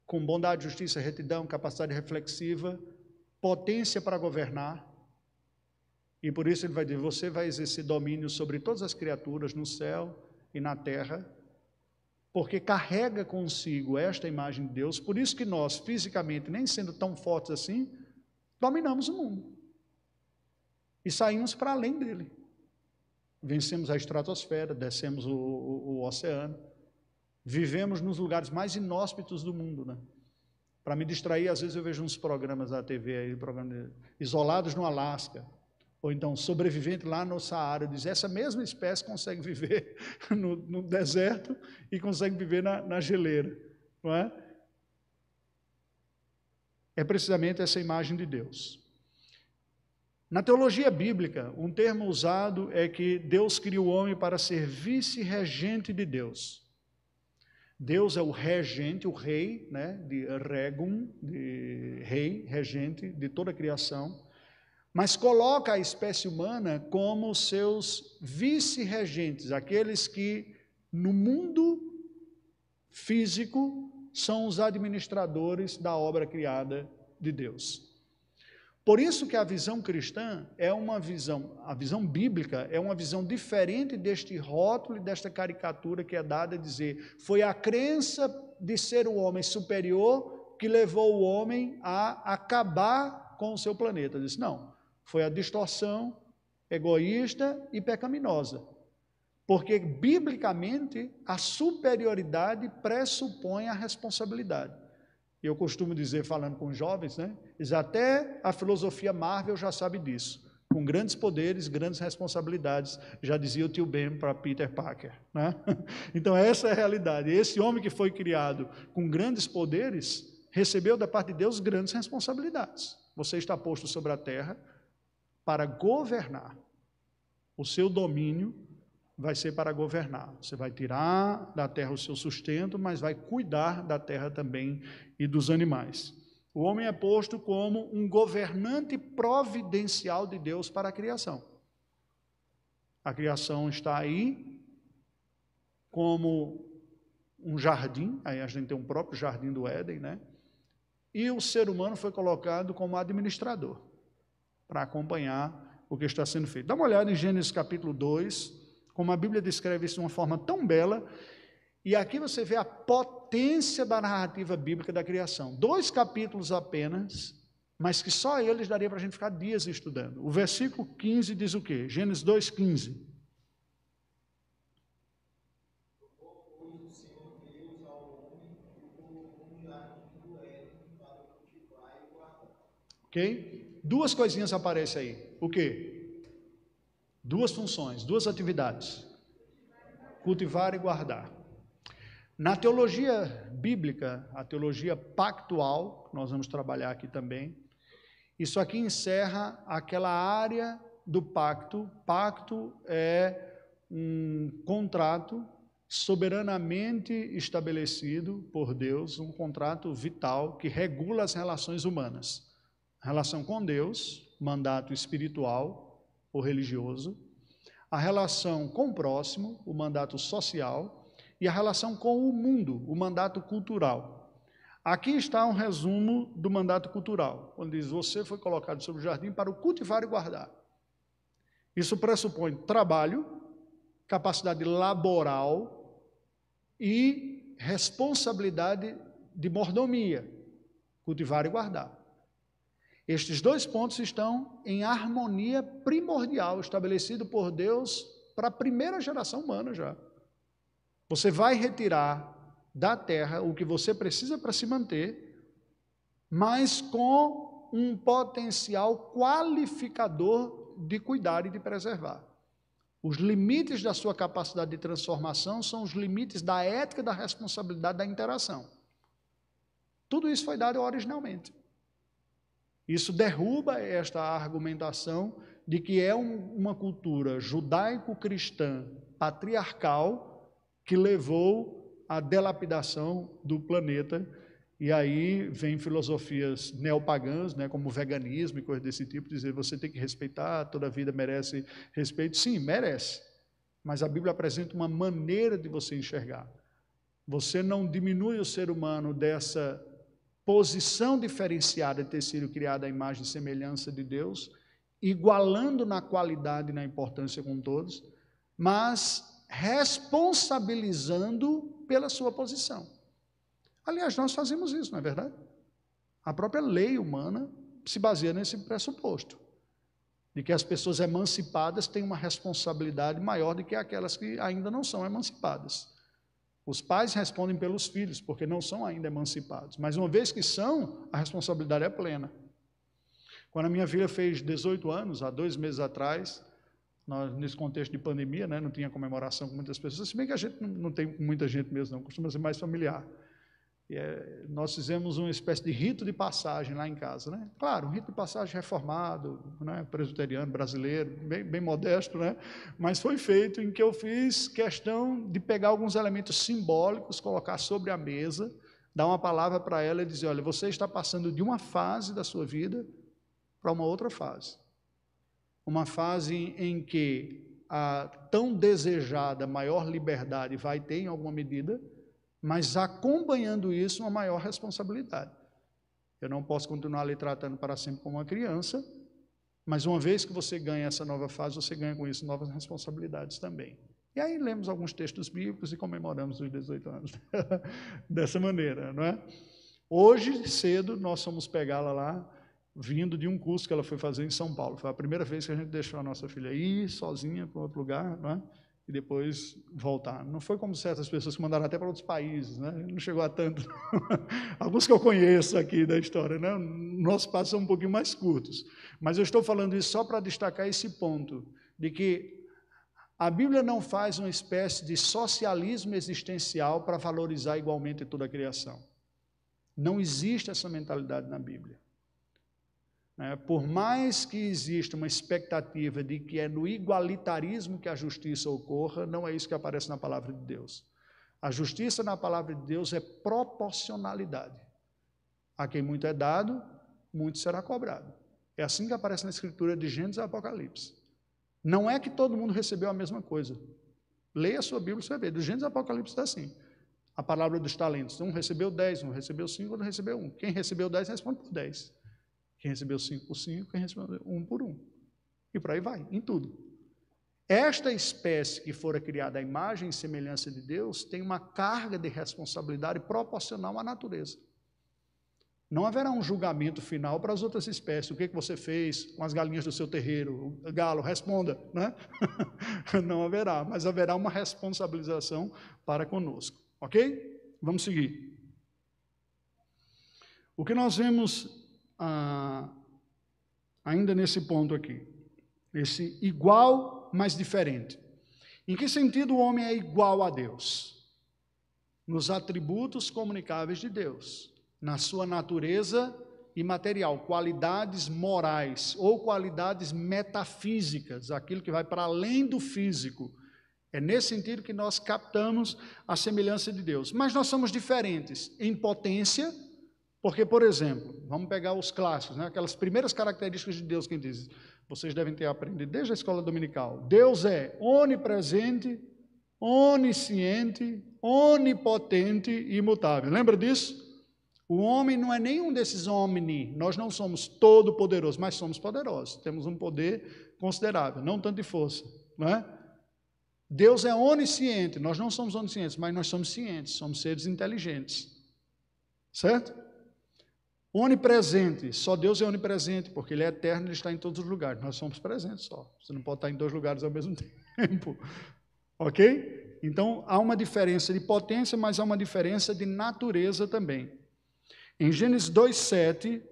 com bondade, justiça, retidão, capacidade reflexiva, potência para governar. E por isso ele vai dizer, você vai exercer domínio sobre todas as criaturas no céu e na terra, porque carrega consigo esta imagem de Deus, por isso que nós, fisicamente, nem sendo tão fortes assim, dominamos o mundo. E saímos para além dele. Vencemos a estratosfera, descemos o oceano, vivemos nos lugares mais inóspitos do mundo, né? Para me distrair, às vezes eu vejo uns programas da TV, aí, isolados no Alasca, ou então sobrevivente lá no Saara, diz, essa mesma espécie consegue viver no deserto e consegue viver na geleira, não é? É precisamente essa imagem de Deus. Na teologia bíblica, um termo usado é que Deus criou o homem para ser vice-regente de Deus. Deus é o regente, o rei, né, de regum, de rei, regente de toda a criação, mas coloca a espécie humana como seus vice-regentes, aqueles que no mundo físico são os administradores da obra criada de Deus. Por isso que a visão cristã é uma visão, a visão bíblica é uma visão diferente deste rótulo e desta caricatura que é dada a dizer, foi a crença de ser o homem superior que levou o homem a acabar com o seu planeta. Diz, não, foi a distorção egoísta e pecaminosa. Porque, biblicamente, a superioridade pressupõe a responsabilidade. Eu costumo dizer, falando com jovens, né? Até a filosofia Marvel já sabe disso. Com grandes poderes, grandes responsabilidades, já dizia o tio Ben para Peter Parker, né? Então, essa é a realidade. Esse homem que foi criado com grandes poderes, recebeu da parte de Deus grandes responsabilidades. Você está posto sobre a terra para governar. O seu domínio vai ser para governar. Você vai tirar da terra o seu sustento, mas vai cuidar da terra também e dos animais. O homem é posto como um governante providencial de Deus para a criação. A criação está aí como um jardim, aí a gente tem um próprio jardim do Éden, né? E o ser humano foi colocado como administrador, para acompanhar o que está sendo feito. Dá uma olhada em Gênesis capítulo 2, como a Bíblia descreve isso de uma forma tão bela, e aqui você vê a potência da narrativa bíblica da criação. 2 capítulos apenas, mas que só eles daria para a gente ficar dias estudando. O versículo 15 diz o quê? Gênesis 2,15. Ok? 2 coisinhas aparecem aí. O quê? 2 funções, 2 atividades. Cultivar e guardar. Na teologia bíblica, a teologia pactual, que nós vamos trabalhar aqui também, isso aqui encerra aquela área do pacto. Pacto é um contrato soberanamente estabelecido por Deus, um contrato vital que regula as relações humanas. A relação com Deus, mandato espiritual ou religioso, a relação com o próximo, o mandato social, e a relação com o mundo, o mandato cultural. Aqui está um resumo do mandato cultural, onde diz, você foi colocado sobre o jardim para o cultivar e guardar. Isso pressupõe trabalho, capacidade laboral e responsabilidade de mordomia, cultivar e guardar. Estes dois pontos estão em harmonia primordial, estabelecido por Deus para a primeira geração humana já. Você vai retirar da terra o que você precisa para se manter, mas com um potencial qualificador de cuidar e de preservar. Os limites da sua capacidade de transformação são os limites da ética, da responsabilidade, da interação. Tudo isso foi dado originalmente. Isso derruba esta argumentação de que é uma cultura judaico-cristã patriarcal que levou à delapidação do planeta. E aí vem filosofias neopagãs, né, como o veganismo e coisas desse tipo, dizer você tem que respeitar, toda vida merece respeito. Sim, merece. Mas a Bíblia apresenta uma maneira de você enxergar. Você não diminui o ser humano dessa posição diferenciada de ter sido criada à imagem e semelhança de Deus, igualando na qualidade e na importância com todos, mas responsabilizando pela sua posição. Aliás, nós fazemos isso, não é verdade? A própria lei humana se baseia nesse pressuposto, de que as pessoas emancipadas têm uma responsabilidade maior do que aquelas que ainda não são emancipadas. Os pais respondem pelos filhos, porque não são ainda emancipados. Mas uma vez que são, a responsabilidade é plena. Quando a minha filha fez 18 anos, há 2 meses atrás, nós, nesse contexto de pandemia, né, não tinha comemoração com muitas pessoas, se bem que a gente não tem com muita gente mesmo, não, costuma ser mais familiar. Nós fizemos uma espécie de rito de passagem lá em casa, né? Claro, um rito de passagem reformado, né? Presbiteriano, brasileiro, bem modesto, né? Mas foi feito em que eu fiz questão de pegar alguns elementos simbólicos, colocar sobre a mesa, dar uma palavra para ela e dizer, olha, você está passando de uma fase da sua vida para uma outra fase. Uma fase em que a tão desejada maior liberdade vai ter em alguma medida, mas acompanhando isso uma maior responsabilidade. Eu não posso continuar lhe tratando para sempre como uma criança, mas uma vez que você ganha essa nova fase, você ganha com isso novas responsabilidades também. E aí lemos alguns textos bíblicos e comemoramos os 18 anos dessa maneira, não é? Hoje, cedo, nós fomos pegá-la lá, vindo de um curso que ela foi fazer em São Paulo. Foi a primeira vez que a gente deixou a nossa filha ir sozinha para outro lugar, não é? E depois voltar. Não foi como certas pessoas que mandaram até para outros países, né? Não chegou a tanto. Alguns que eu conheço aqui da história, né? Nossos passos são um pouquinho mais curtos. Mas eu estou falando isso só para destacar esse ponto, de que a Bíblia não faz uma espécie de socialismo existencial para valorizar igualmente toda a criação. Não existe essa mentalidade na Bíblia. Por mais que exista uma expectativa de que é no igualitarismo que a justiça ocorra, não é isso que aparece na palavra de Deus. A justiça na palavra de Deus é proporcionalidade. A quem muito é dado, muito será cobrado. É assim que aparece na Escritura de Gênesis e Apocalipse. Não é que todo mundo recebeu a mesma coisa. Leia a sua Bíblia e você vai ver. Do Gênesis e Apocalipse está assim. A palavra dos talentos. Um recebeu 10, um recebeu 5, outro recebeu 1. Quem recebeu 10 responde por 10. Quem recebeu 5 por 5, quem recebeu 1 por 1. E por aí vai, em tudo. Esta espécie que fora criada à imagem e semelhança de Deus tem uma carga de responsabilidade proporcional à natureza. Não haverá um julgamento final para as outras espécies. O que você fez com as galinhas do seu terreiro? O galo, responda, né? Não haverá, mas haverá uma responsabilização para conosco. Ok? Vamos seguir. O que nós vemos ainda nesse ponto aqui, esse igual, mas diferente. Em que sentido o homem é igual a Deus? Nos atributos comunicáveis de Deus, na sua natureza imaterial, qualidades morais ou qualidades metafísicas, aquilo que vai para além do físico. É nesse sentido que nós captamos a semelhança de Deus. Mas nós somos diferentes em potência. Porque, por exemplo, vamos pegar os clássicos, né? Aquelas primeiras características de Deus que diz, vocês devem ter aprendido desde a escola dominical. Deus é onipresente, onisciente, onipotente e imutável. Lembra disso? O homem não é nenhum desses omni. Nós não somos todo poderosos, mas somos poderosos. Temos um poder considerável, não tanto de força, não é? Deus é onisciente. Nós não somos oniscientes, mas nós somos cientes, somos seres inteligentes. Certo? Onipresente, só Deus é onipresente, porque Ele é eterno, Ele está em todos os lugares. Nós somos presentes só. Você não pode estar em 2 lugares ao mesmo tempo. Ok? Então, há uma diferença de potência, mas há uma diferença de natureza também. Em Gênesis 2:7,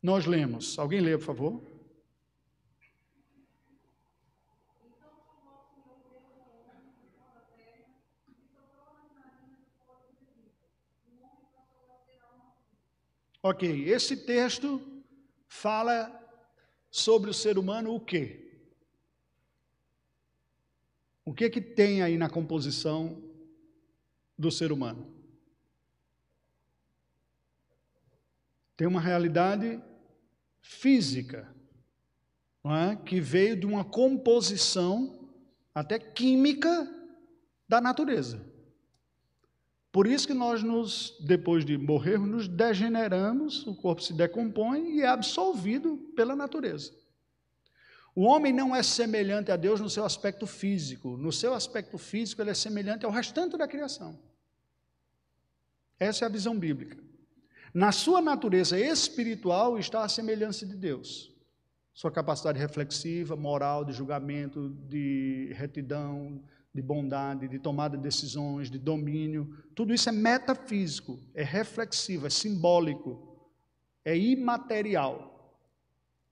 nós lemos. Alguém lê, por favor? Ok, esse texto fala sobre o ser humano o quê? O que tem aí na composição do ser humano? Tem uma realidade física, não é? Que veio de uma composição até química da natureza. Por isso que nós, depois de morrermos, nos degeneramos, o corpo se decompõe e é absorvido pela natureza. O homem não é semelhante a Deus no seu aspecto físico. No seu aspecto físico, ele é semelhante ao restante da criação. Essa é a visão bíblica. Na sua natureza espiritual está a semelhança de Deus. Sua capacidade reflexiva, moral, de julgamento, de retidão, de bondade, de tomada de decisões, de domínio. Tudo isso é metafísico, é reflexivo, é simbólico, é imaterial.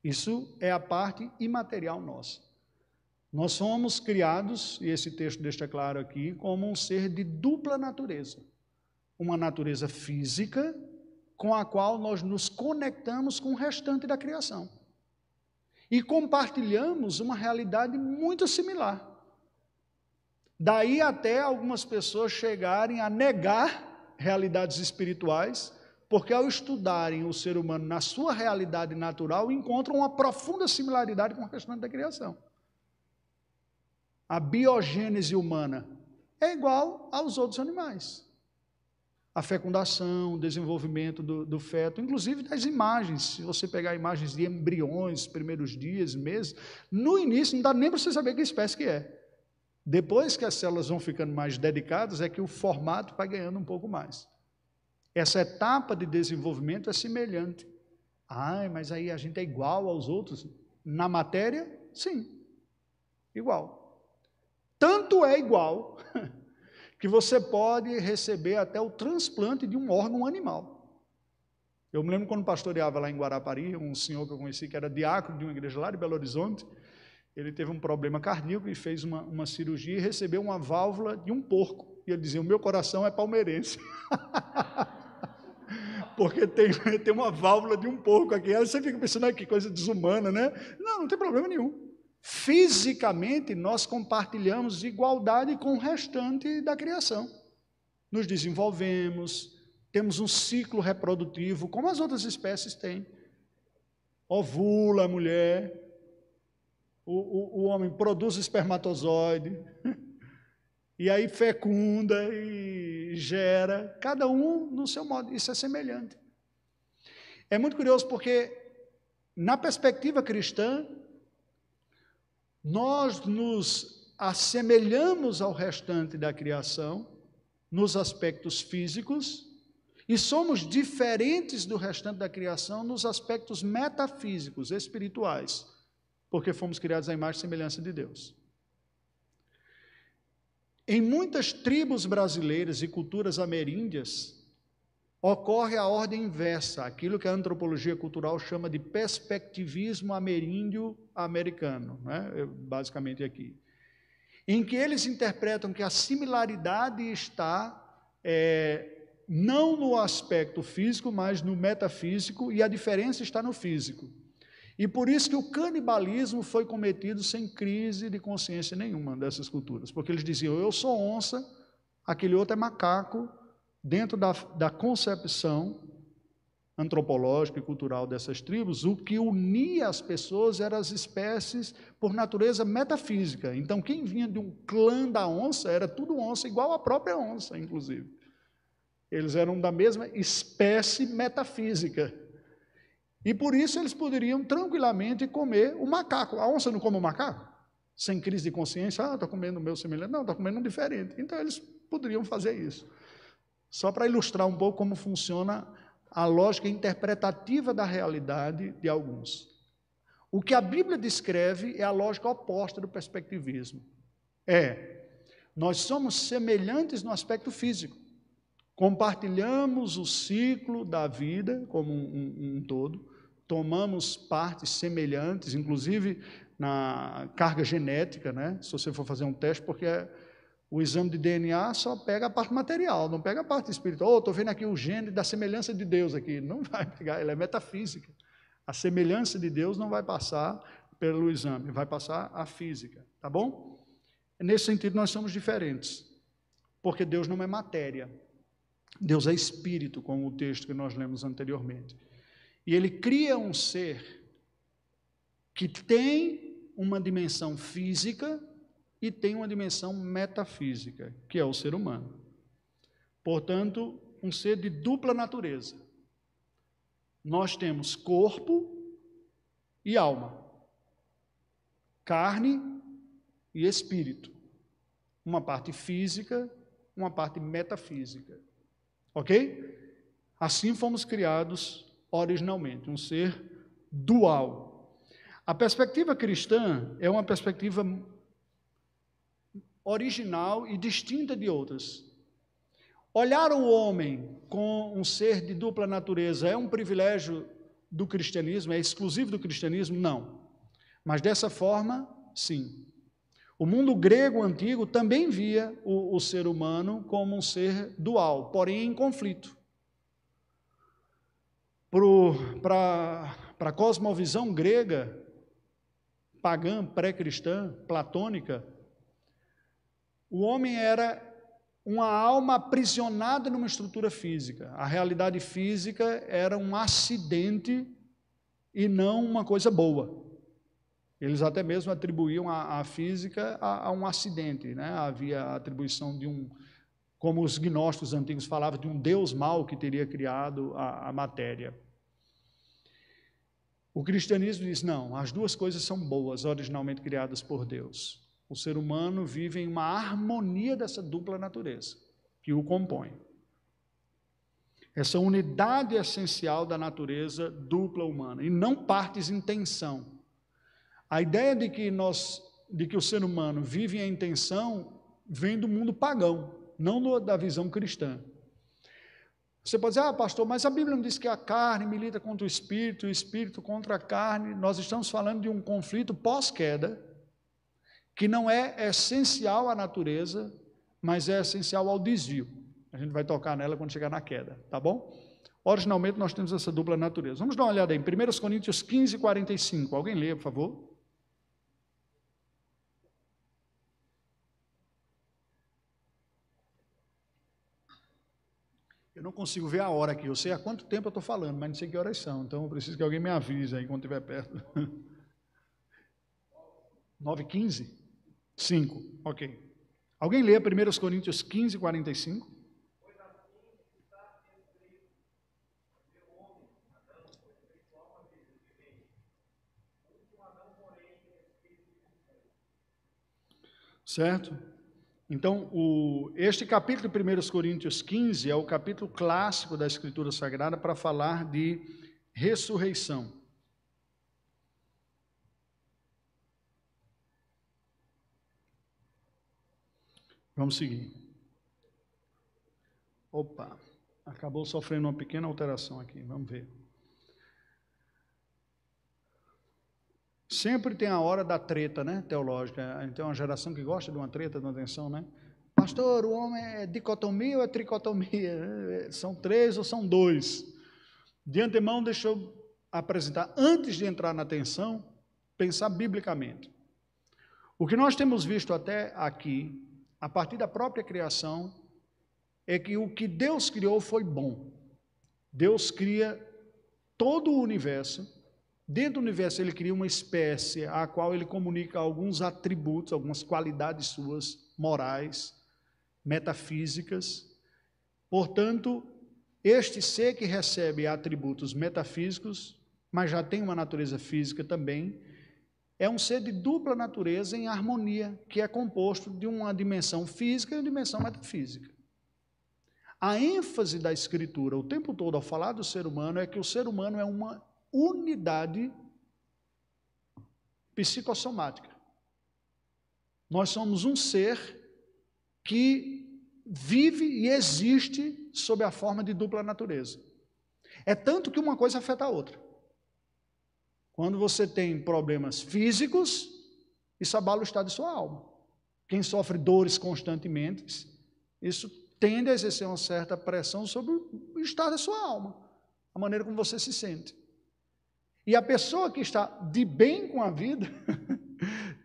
Isso é a parte imaterial nossa. Nós somos criados, e esse texto deixa claro aqui, como um ser de dupla natureza. Uma natureza física, com a qual nós nos conectamos com o restante da criação. E compartilhamos uma realidade muito similar. Daí até algumas pessoas chegarem a negar realidades espirituais, porque ao estudarem o ser humano na sua realidade natural, encontram uma profunda similaridade com o restante da criação. A biogênese humana é igual aos outros animais. A fecundação, o desenvolvimento do feto, inclusive das imagens. Se você pegar imagens de embriões, primeiros dias, meses, no início não dá nem para você saber que espécie que é. Depois que as células vão ficando mais dedicadas, é que o formato vai ganhando um pouco mais. Essa etapa de desenvolvimento é semelhante. Mas aí a gente é igual aos outros? Na matéria, sim, igual. Tanto é igual que você pode receber até o transplante de um órgão animal. Eu me lembro quando pastoreava lá em Guarapari, um senhor que eu conheci, que era diácono de uma igreja lá de Belo Horizonte. Ele teve um problema cardíaco e fez uma cirurgia e recebeu uma válvula de um porco. E ele dizia, o meu coração é palmeirense. Porque tem uma válvula de um porco aqui. Aí você fica pensando, que coisa desumana, né? Não tem problema nenhum. Fisicamente, nós compartilhamos igualdade com o restante da criação. Nos desenvolvemos, temos um ciclo reprodutivo, como as outras espécies têm. Ovula a mulher, o homem produz espermatozoide, e aí fecunda e gera, cada um no seu modo. Isso é semelhante. É muito curioso porque, na perspectiva cristã, nós nos assemelhamos ao restante da criação, nos aspectos físicos, e somos diferentes do restante da criação nos aspectos metafísicos, espirituais, porque fomos criados à imagem e semelhança de Deus. Em muitas tribos brasileiras e culturas ameríndias, ocorre a ordem inversa, aquilo que a antropologia cultural chama de perspectivismo ameríndio americano, né? Basicamente aqui, em que eles interpretam que a similaridade está não no aspecto físico, mas no metafísico, e a diferença está no físico. E por isso que o canibalismo foi cometido sem crise de consciência nenhuma dessas culturas, porque eles diziam, eu sou onça, aquele outro é macaco. Dentro da concepção antropológica e cultural dessas tribos, o que unia as pessoas eram as espécies por natureza metafísica. Então, quem vinha de um clã da onça, era tudo onça, igual a própria onça, inclusive. Eles eram da mesma espécie metafísica. E por isso eles poderiam tranquilamente comer o macaco. A onça não come o macaco? Sem crise de consciência, estou comendo o meu semelhante. Não, estou comendo um diferente. Então, eles poderiam fazer isso. Só para ilustrar um pouco como funciona a lógica interpretativa da realidade de alguns. O que a Bíblia descreve é a lógica oposta do perspectivismo. Nós somos semelhantes no aspecto físico. Compartilhamos o ciclo da vida como um todo, tomamos partes semelhantes, inclusive na carga genética, né? Se você for fazer um teste, porque o exame de DNA só pega a parte material, não pega a parte espiritual. Estou vendo aqui o gene da semelhança de Deus aqui. Não vai pegar, ela é metafísica. A semelhança de Deus não vai passar pelo exame, vai passar a física, tá bom? Nesse sentido, nós somos diferentes, porque Deus não é matéria. Deus é espírito, como o texto que nós lemos anteriormente. E Ele cria um ser que tem uma dimensão física e tem uma dimensão metafísica, que é o ser humano. Portanto, um ser de dupla natureza. Nós temos corpo e alma, carne e espírito. Uma parte física, uma parte metafísica. Ok? Assim fomos criados originalmente, um ser dual. A perspectiva cristã é uma perspectiva original e distinta de outras. Olhar o homem com um ser de dupla natureza é um privilégio do cristianismo, é exclusivo do cristianismo? Não. Mas dessa forma, sim. O mundo grego antigo também via o ser humano como um ser dual, porém em conflito. Para a cosmovisão grega, pagã, pré-cristã, platônica, o homem era uma alma aprisionada numa estrutura física. A realidade física era um acidente e não uma coisa boa. Eles até mesmo atribuíam a física a um acidente, né? Havia a atribuição de como os gnósticos antigos falavam, de um Deus mau que teria criado a matéria. O cristianismo diz, não, as duas coisas são boas, originalmente criadas por Deus. O ser humano vive em uma harmonia dessa dupla natureza, que o compõe. Essa unidade essencial da natureza dupla humana, e não partes em tensão. A ideia de que o ser humano vive em tensão vem do mundo pagão, não da visão cristã. Você pode dizer, pastor, mas a Bíblia não diz que a carne milita contra o espírito contra a carne. Nós estamos falando de um conflito pós-queda, que não é essencial à natureza, mas é essencial ao desvio. A gente vai tocar nela quando chegar na queda, tá bom? Originalmente nós temos essa dupla natureza. Vamos dar uma olhada aí, 1 Coríntios 15, 45. Alguém lê, por favor? Eu não consigo ver a hora aqui, eu sei há quanto tempo eu estou falando, mas não sei que horas são, então eu preciso que alguém me avise aí quando estiver perto. 9h15? 5, ok. Alguém lê 1 Coríntios 15, 45? Pois assim está escrito, meu homem, Adão, foi feito alma vivente, o último Adão, porém, é espírito de Deus. Certo? Então, este capítulo de 1 Coríntios 15 é o capítulo clássico da Escritura Sagrada para falar de ressurreição. Vamos seguir. Opa, acabou sofrendo uma pequena alteração aqui, vamos ver. Sempre tem a hora da treta, né, teológica. A gente tem uma geração que gosta de uma treta, de uma tensão, né? Pastor, o homem é dicotomia ou é tricotomia? São 3 ou são 2? De antemão, deixa eu apresentar, antes de entrar na tensão, pensar biblicamente. O que nós temos visto até aqui, a partir da própria criação, é que o que Deus criou foi bom. Deus cria todo o universo. Dentro do universo, ele cria uma espécie a qual ele comunica alguns atributos, algumas qualidades suas, morais, metafísicas. Portanto, este ser que recebe atributos metafísicos, mas já tem uma natureza física também, é um ser de dupla natureza em harmonia, que é composto de uma dimensão física e uma dimensão metafísica. A ênfase da Escritura o tempo todo ao falar do ser humano é que o ser humano é uma unidade psicossomática. Nós somos um ser que vive e existe sob a forma de dupla natureza. É tanto que uma coisa afeta a outra. Quando você tem problemas físicos, isso abala o estado de sua alma. Quem sofre dores constantemente, isso tende a exercer uma certa pressão sobre o estado da sua alma, a maneira como você se sente. E a pessoa que está de bem com a vida,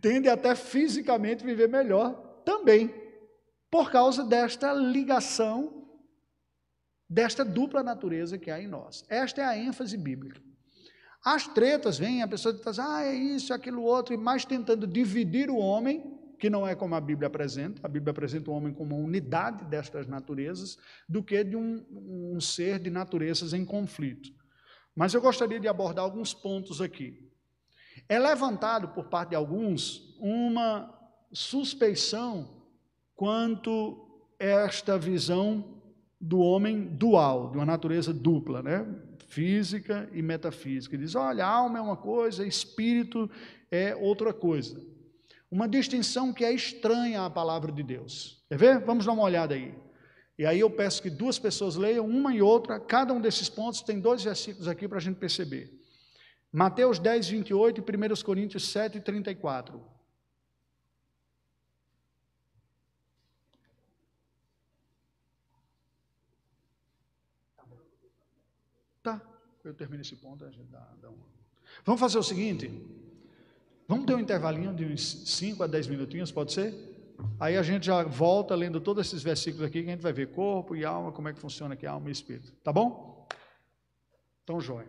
tende até fisicamente viver melhor também, por causa desta ligação, desta dupla natureza que há em nós. Esta é a ênfase bíblica. As tretas vêm, a pessoa diz, é isso, aquilo outro, e mais tentando dividir o homem, que não é como a Bíblia apresenta. A Bíblia apresenta o homem como uma unidade destas naturezas, do que de um ser de naturezas em conflito. Mas eu gostaria de abordar alguns pontos aqui. É levantado por parte de alguns uma suspeição quanto a esta visão do homem dual, de uma natureza dupla, né? Física e metafísica. Diz, olha, alma é uma coisa, espírito é outra coisa. Uma distinção que é estranha à palavra de Deus. Quer ver? Vamos dar uma olhada aí. E aí eu peço que duas pessoas leiam, uma e outra, cada um desses pontos, tem 2 versículos aqui para a gente perceber. Mateus 10, 28 e 1 Coríntios 7, 34. Tá, eu termino esse ponto, a gente dá uma. Vamos fazer o seguinte, vamos ter um intervalinho de uns 5 a 10 minutinhos, pode ser? Aí a gente já volta lendo todos esses versículos aqui, que a gente vai ver corpo e alma, como é que funciona aqui alma e espírito, tá bom? Então, joia.